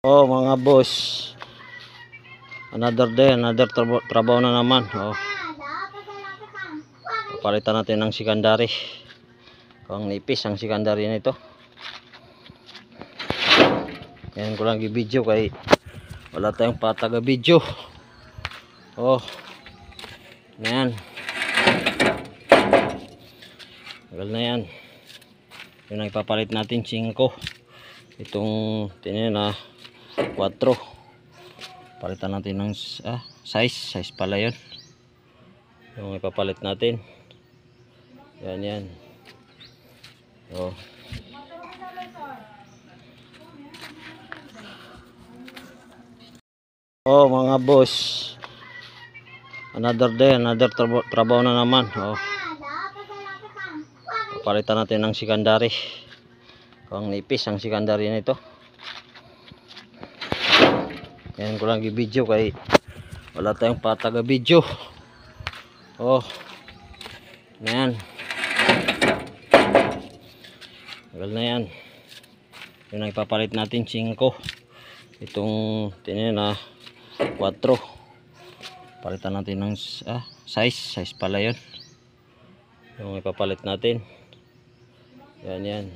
Oh mga boss, another day, another trabaho na naman. Papalitan natin ng secondary. Ang nipis ang secondary nito. Yan ko lang i-video kay wala tayong pataga video. Yan. Tagal na yan. Yung nagpapalit natin 5. Itong tinin na 4. Palitan natin ng size pala yun. Yung ipapalit natin. Yan. Mga boss, another day, another trabaho na naman. Papalitan natin ng secondary. Ang nipis ang secondary nito. Yan ko lang i-video kay wala tayong pataga video. Yan. Tagal na yan. Yung nagpapalit natin 5. Itong tinin na 4. Palitan natin ng size pala yun. Yung ipapalit natin. Yan.